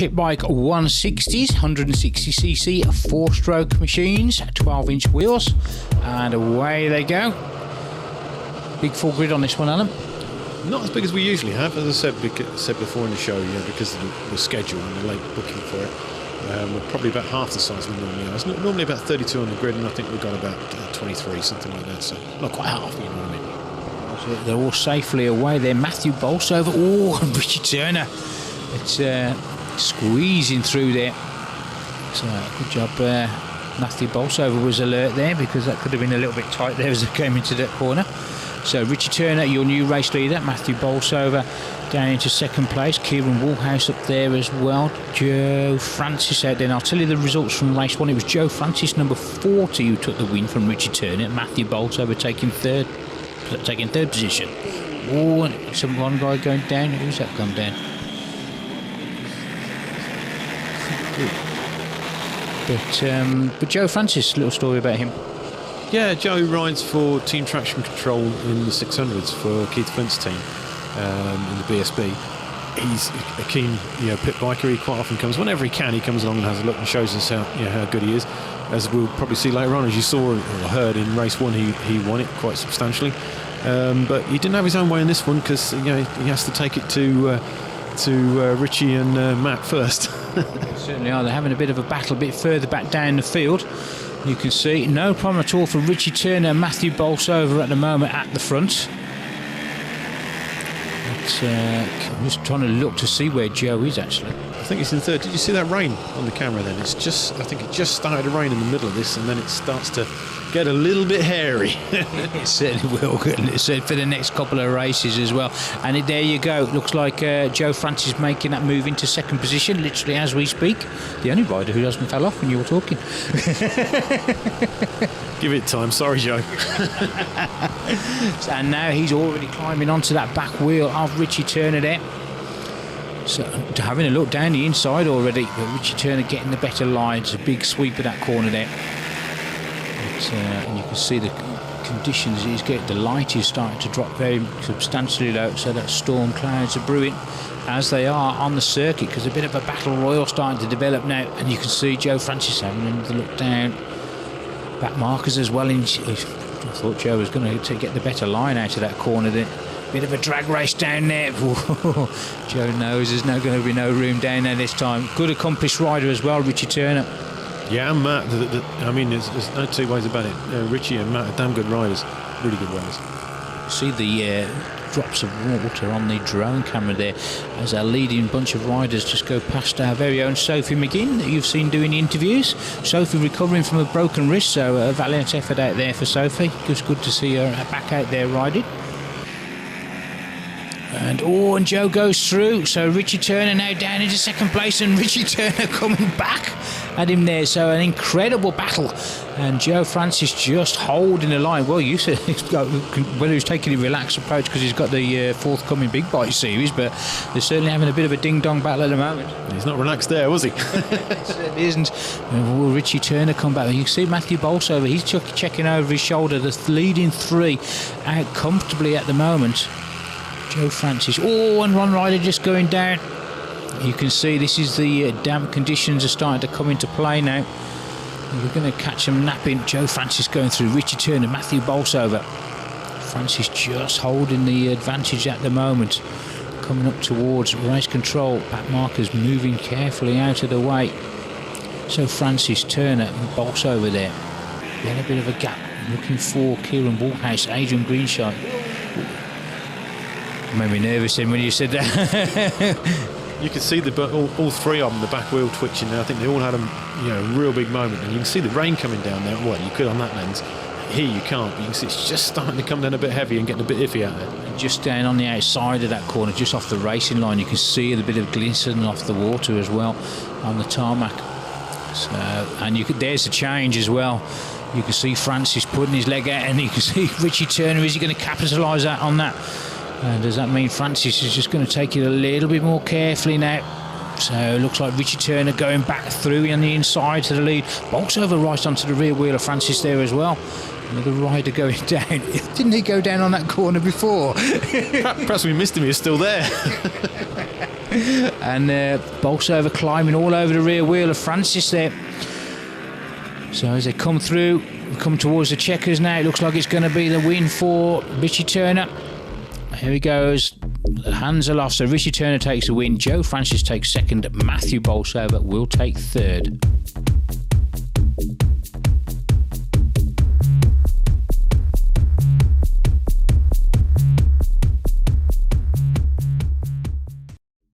Pit Bike 160s, 160cc, 4-stroke machines, 12-inch wheels, and away they go. Big full grid on this one, Alan. Not as big as we usually have, as I said before in the show, because of the schedule and the late booking for it. We're probably about half the size we normally are. It's normally about 32 on the grid, and I think we've got about 23, something like that. So not quite half, you know what I mean. So they're all safely away there. Matthew Bolsover, oh, and Richie Turner. It's squeezing through there. So good job. Matthew Bolsover was alert there, because that could have been a little bit tight there as they came into that corner. So Richie Turner, your new race leader. Matthew Bolsover down into second place. Kieran Woolhouse up there as well. Joe Francis out there. And I'll tell you the results from race 1. It was Joe Francis, number 40, who took the win from Richie Turner. Matthew Bolsover taking third position. Oh, and some one guy going down. Who's that gone down? But Joe Francis, little story about him. Yeah, Joe rides for Team Traction Control in the 600s for Keith Flint's team in the BSB. He's a keen, pit biker. He quite often comes, whenever he can, he comes along and has a look and shows us how good he is. As we'll probably see later on, as you saw or heard in race 1, he won it quite substantially. But he didn't have his own way in this one, because he has to take it to Richie and Matt first. Certainly are. They're having a bit of a battle a bit further back down the field. You can see no problem at all for Richie Turner and Matthew Bolsover at the moment at the front. I'm just trying to look to see where Joe is actually. I think he's in third. Did you see that rain on the camera then? I think it just started to rain in the middle of this, and then it starts to get a little bit hairy. It certainly will, for the next couple of races as well. And there you go. It looks like Joe Francis making that move into second position, literally as we speak. The only rider who doesn't fell off when you were talking. Give it time. Sorry, Joe. And now he's already climbing onto that back wheel of Richie Turner there. So having a look down the inside already, but Richie Turner getting the better line. It's a big sweep of that corner there. And you can see the conditions he's getting. The light is starting to drop very substantially low, so that storm clouds are brewing as they are on the circuit, because a bit of a battle royal starting to develop now. And you can see Joe Francis having another look down. Back markers as well. I thought Joe was going to get the better line out of that corner there. Bit of a drag race down there. Joe knows there's going to be no room down there this time. Good accomplished rider as well, Richie Turner. Yeah, and Matt. I mean, there's no two ways about it. Richie and Matt are damn good riders. Really good riders. See the drops of water on the drone camera there as our leading bunch of riders just go past our very own Sophie McGinn that you've seen doing the interviews. Sophie recovering from a broken wrist, so a valiant effort out there for Sophie. Just good to see her back out there riding. And Joe goes through. So Richie Turner now down into second place, and Richie Turner coming back at him there. So an incredible battle. And Joe Francis just holding the line. Well, you said whether he's taking a relaxed approach because he's got the forthcoming Big Bike series, but they're certainly having a bit of a ding-dong battle at the moment. He's not relaxed there, was he? Certainly isn't. Will Richie Turner come back? You can see Matthew Bolsover. He's checking over his shoulder. The leading three out comfortably at the moment. Joe Francis. And one rider just going down. You can see this is the damp conditions are starting to come into play now. We're going to catch them napping. Joe Francis going through. Richie Turner, Matthew Bolsover. Francis just holding the advantage at the moment. Coming up towards race control. Back markers moving carefully out of the way. So Francis, Turner and Bolsover there. Then a bit of a gap. Looking for Kieran Woolhouse, Adrian Greenshine. Made me nervous then when you said that. You could see all three of them, the back wheel twitching there. I think they all had a real big moment, and you can see the rain coming down there. Well, you could on that lens. Here you can't, but you can see it's just starting to come down a bit heavy and getting a bit iffy out there. Just down on the outside of that corner, just off the racing line, you can see a bit of glisten off the water as well on the tarmac. So, and there's a change as well. You can see Francis putting his leg out, and you can see Richie Turner. Is he going to capitalise on that? Does that mean Francis is just going to take it a little bit more carefully now? So it looks like Richie Turner going back through on the inside to the lead. Bolsover right onto the rear wheel of Francis there as well. Another rider going down. Didn't he go down on that corner before? Perhaps we missed him. He's still there. And Bolsover climbing all over the rear wheel of Francis there. So as they come through, come towards the checkers now, it looks like it's going to be the win for Richie Turner. Here he goes. The hands are off, so Richie Turner takes the win. Joe Francis takes second. Matthew Bolsover will take third.